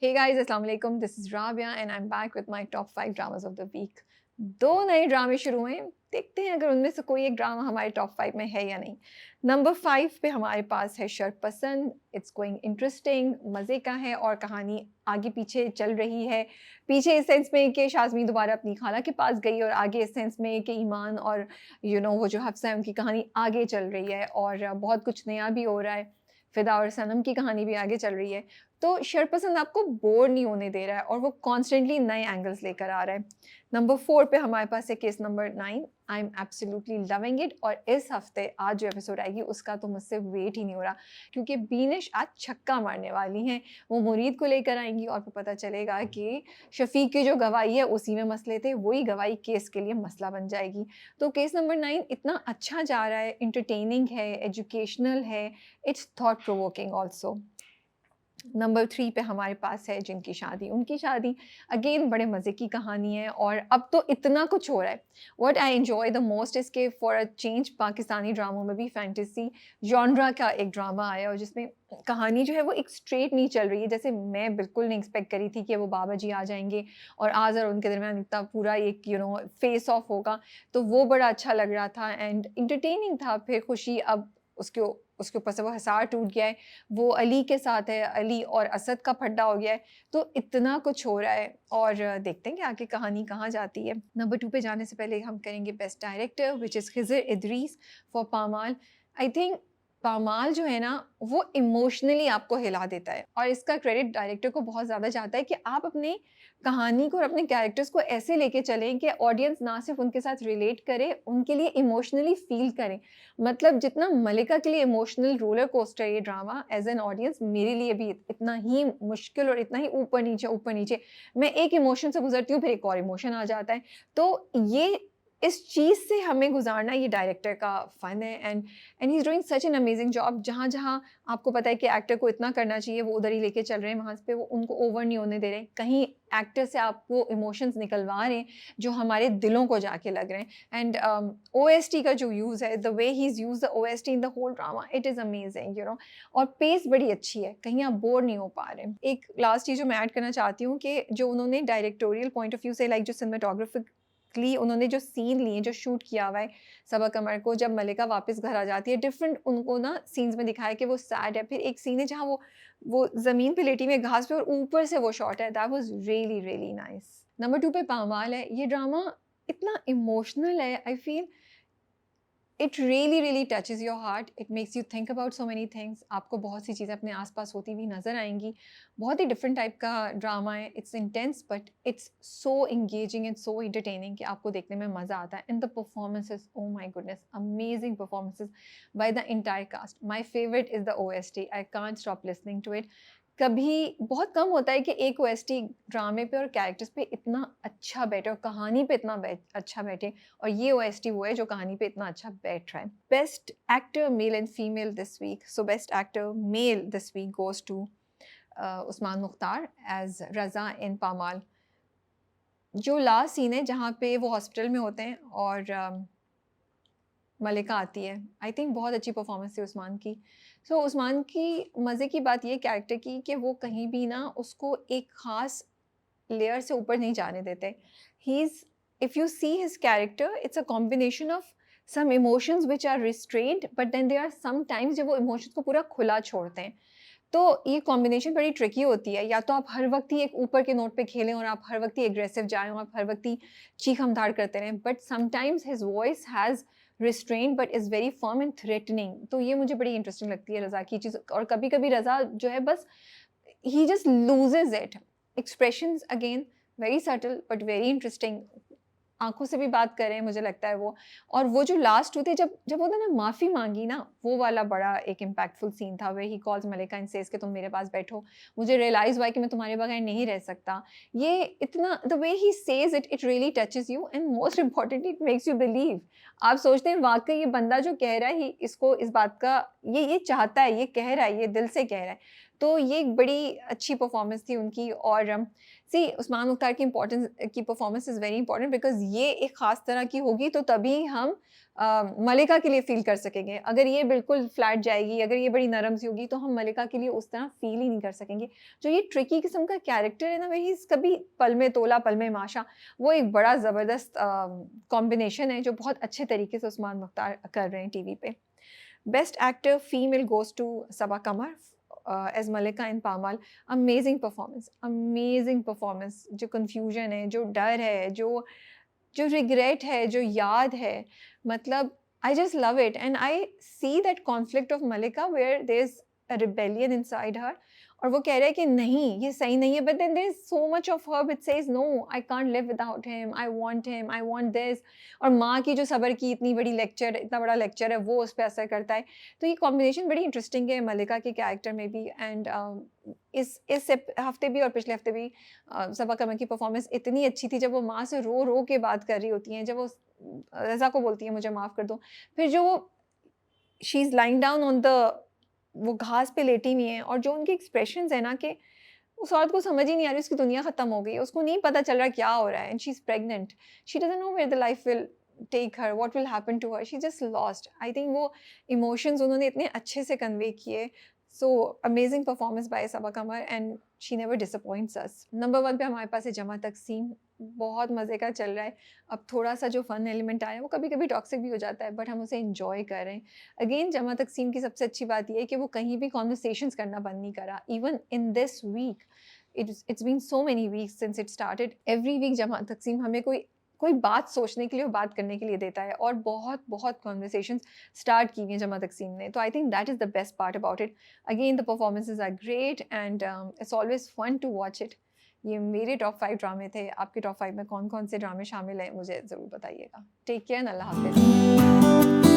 Hey guys, Assalamu alaikum. This is Rabia and I'm back with my top 5 dramas of the week. 2 नए ड्रामे शुरू हुए हैं, देखते हैं अगर उनमें से कोई एक ड्रामा हमारे टॉप 5 में है या नहीं। नंबर 5 पे हमारे पास है शरपसंद। इट्स गोइंग इंटरेस्टिंग, मज़े का है और कहानी आगे पीछे चल रही है। पीछे इस सेंस में कि शाज़मी दोबारा अपनी खाला के पास गई और आगे इस सेंस में कि ईमान और वो जो हफ्सा है उनकी कहानी आगे चल रही है और बहुत कुछ नया भी हो रहा है। फ़िदा और सनम की कहानी भी आगे चल रही है। तो शरपसंद आपको बोर नहीं होने दे रहा है और वो कॉन्स्टेंटली नए एंगल्स लेकर आ रहा है। नंबर 4 पे हमारे पास है case number 9। I am absolutely loving it और इस हफ्ते आज जो एपिसोड आएगी उसका तो मुझसे वेट ही नहीं हो रहा, क्योंकि बीनिश आज छक्का मारने वाली हैं। वो मुरीद को लेकर आएंगी और फिर पता चलेगा कि शफीक की जो गवाही है उसी में मसले थे, वही गवाही केस के लिए मसला बन जाएगी। तो केस नंबर 9 इतना अच्छा जा रहा है, इंटरटेनिंग है, एजुकेशनल है, it's thought provoking also. Number 3 पे हमारे पास है जिनकी शादी उनकी शादी। अगेन बड़े मज़े की कहानी है और अब तो इतना कुछ हो रहा है। What I enjoy the most is के फॉर अ चेंज पाकिस्तानी ड्रामों में भी फैंटेसी जॉनरा का एक ड्रामा आया और जिसमें कहानी जो है वो एक स्ट्रेट नहीं चल रही है, जैसे मैं बिल्कुल नहीं एक्सपेक्ट करी थी कि वो बाबा जी आ जाएँगे और आज और उनके दरमियान इतना पूरा एक फेस ऑफ होगा। तो वो बड़ा अच्छा लग रहा था एंड एंटरटेनिंग था। फिर खुशी अब उसके उसके ऊपर से वो हिसार टूट गया है। वो अली के साथ है, अली और असद का फड्डा हो गया है। तो इतना कुछ हो रहा है और देखते हैं कि आगे कहानी कहाँ जाती है। नंबर 2 पे जाने से पहले हम करेंगे best director which is Khizar Idrees for Pamaal. I think Pamaal जो है ना वो इमोशनली आपको हिला देता है और इसका क्रेडिट डायरेक्टर को बहुत ज़्यादा जाता है कि आप अपनी कहानी को और अपने कैरेक्टर्स को ऐसे लेके चलें कि ऑडियंस ना सिर्फ उनके साथ रिलेट करे, उनके लिए इमोशनली फ़ील करें। मतलब जितना मलिका के लिए इमोशनल रोलर कोस्टर ये ड्रामा एज़ एन ऑडियंस मेरे लिए भी इतना ही मुश्किल और इतना ही ऊपर-नीचे मैं एक इमोशन से गुज़रती हूँ, फिर एक और इमोशन आ जाता है। तो ये इस चीज़ से हमें गुज़ारना ये डायरेक्टर का फ़न है and he is doing such an amazing job. जहाँ-जहाँ आपको पता है कि एक्टर को इतना करना चाहिए, वो उधर ही लेके चल रहे हैं, वहाँ पे वो उनको ओवर नहीं होने दे रहे हैं। कहीं एक्टर से आप वो इमोशंस निकलवा रहे हैं, जो हमारे दिलों को जाके लग रहे हैं एंड ओएसटी का जो यूज़ है, the way he is used the OST in the whole drama, it is amazing. और पेस बड़ी अच्छी है, कहीं आप बोर नहीं हो पा रहे हैं। एक लास्ट चीज़ जो मैं ऐड करना चाहती हूँ कि जो उन्होंने डायरेक्टोरियल पॉइंट ऑफ व्यू से जो सिनेमेटोग्राफिकली उन्होंने जो सीन लिए, जो शूट किया हुआ है सबा कमर को, जब मल्लिका वापस घर आ जाती है, डिफरेंट उनको ना सीन्स में दिखाया कि वो सैड है। फिर एक सीन है जहाँ वो ज़मीन पे लेटी हुई है घास पे और ऊपर से वो शॉट है, that was really really nice. Number 2 पे पामाल है। ये ड्रामा इतना इमोशनल है, I feel it really really touches your heart, it makes you think about so many things. आपको बहुत सी चीज़ें अपने आस-पास होती हुई नज़र आएँगी। बहुत ही डिफरेंट टाइप का ड्रामा है, it's intense but it's so engaging and so entertaining कि आपको देखने में मज़ा आता है। And the performances, oh my goodness, amazing performances by the entire cast. My favourite is the OST, I can't stop listening to it. कभी बहुत कम होता है कि एक ओएसटी ड्रामे पे और कैरेक्टर्स पे इतना अच्छा बैठे और कहानी पे इतना अच्छा बैठे, और ये ओएसटी वो है जो कहानी पे इतना अच्छा बैठ रहा है। Best actor male and female this week. So best actor male this week goes to Usman Mukhtar as Raza in Pamaal. जो लास्ट सीन है जहाँ पे वो हॉस्पिटल में होते हैं और मल्लिका आती है, आई थिंक बहुत अच्छी परफॉर्मेंस थी उस्मान की। सो उस्मान की मज़े की बात ये कैरेक्टर की कि वो कहीं भी ना उसको एक ख़ास लेयर से ऊपर नहीं जाने देते। He is, if you see his character, it's a combination of some emotions which are restrained but then there are some times जब वो इमोशंस को पूरा खुला छोड़ते हैं। तो ये कॉम्बिनेशन बड़ी ट्रिकी होती है, या तो आप हर वक्त ही एक ऊपर के नोट पे खेलें और आप हर वक्त ही एग्रेसिव जाएं और आप हर वक्त ही चीख-हम-धाड़ करते रहें, but sometimes his voice has restrained but is very firm and threatening. तो ये मुझे बड़ी इंटरेस्टिंग लगती है रज़ा की चीज़। और कभी-कभी रज़ा जो है बस ही just loses it. Expressions again very subtle but very interesting. आँखों से भी बात कर रहे हैं मुझे लगता है वो। और वो जो लास्ट होते जब जब उन्होंने माफ़ी माँगी ना, वो वाला बड़ा एक इम्पैक्टफुल सीन था, where he calls Mallika and says कि तुम मेरे पास बैठो, मुझे रियलाइज़ हुआ है कि मैं तुम्हारे बगैर नहीं रह सकता। ये इतना the way he says it, it really touches you and most importantly it makes you believe. आप सोचते हैं वाक़ई ये बंदा जो कह रहा है, इसको इस बात का ये चाहता है, ये कह रहा है, ये दिल से कह रहा है। तो ये एक बड़ी अच्छी परफ़ॉर्मेंस थी उनकी और सी उस्मान मुख्तार की performance is very important because ये एक ख़ास तरह की होगी तो तभी हम मलिका के लिए फ़ील कर सकेंगे। अगर ये बिल्कुल फ्लैट जाएगी, अगर ये बड़ी नरम सी होगी तो हम मलिका के लिए उस तरह फ़ील ही नहीं कर सकेंगे। जो ये ट्रिकी किस्म का कैरेक्टर है ना, वही कभी पल में तोला पल में माशा, वो एक बड़ा ज़बरदस्त कॉम्बिनेशन है जो बहुत अच्छे तरीके से उस्मान मुख्तार कर रहे हैं टीवी पे। Best actor female goes to Saba Qamar as Malika in Pamaal. Amazing performance. जो कन्फ्यूज़न है, जो डर है, जो रिग्रेट है, जो याद है, मतलब I just love it and I see that conflict of Malika where there is a rebellion inside her और वो कह रहा है कि नहीं, ये सही नहीं है, but then there is so much of her which says no, I can't live without him, I want this. और माँ की जो सब्र की इतना बड़ा लेक्चर है, वो उस पे असर करता है। तो ये कॉम्बिनेशन बड़ी इंटरेस्टिंग है मलिका के कैरेक्टर में भी एंड इस हफ्ते भी और पिछले हफ्ते भी सबा कमर की परफॉर्मेंस इतनी अच्छी थी जब वो माँ से रो रो के बात कर रही होती हैं, जब वो रज़ा को बोलती है मुझे माफ़ कर दो, फिर जो वो she is lying down on the वो घास पे लेटी हुई हैं और जो उनके एक्सप्रेशंस है ना कि उस औरत को समझ ही नहीं आ रही उसकी दुनिया ख़त्म हो गई है, उसको नहीं पता चल रहा क्या हो रहा है and she is pregnant, she doesn't know where the life will take her, what will happen to her, she just lost. I think वो इमोशंस उन्होंने इतने अच्छे से कन्वे किए। So amazing performance by Saba Qamar and she never disappoints us. Number 1 पे हमारे पास है जमा तकसीम। बहुत मज़े का चल रहा है। अब थोड़ा-सा जो फन एलिमेंट आया है वो कभी-कभी टॉक्सिक भी हो जाता है बट हम उसे एन्जॉय कर रहे हैं। अगेन जमा तकसीम की सबसे अच्छी बात ये है कि वो कहीं भी कन्वर्सेशंस करना बंद नहीं करा। Even in this week it's been so many weeks since it started. Every week जमा तकसीम हमें कोई कोई बात सोचने के लिए और बात करने के लिए देता है और बहुत बहुत कॉन्वर्सेशंस स्टार्ट की हैं जमा तकसीम ने। तो I think that is the best part about it. Again the performances are great and it's always fun to watch it. ये मेरे टॉप 5 ड्रामे थे। आपके टॉप 5 में कौन कौन से ड्रामे शामिल हैं मुझे ज़रूर बताइएगा। टेक केयर, अल्लाह हाफिज़।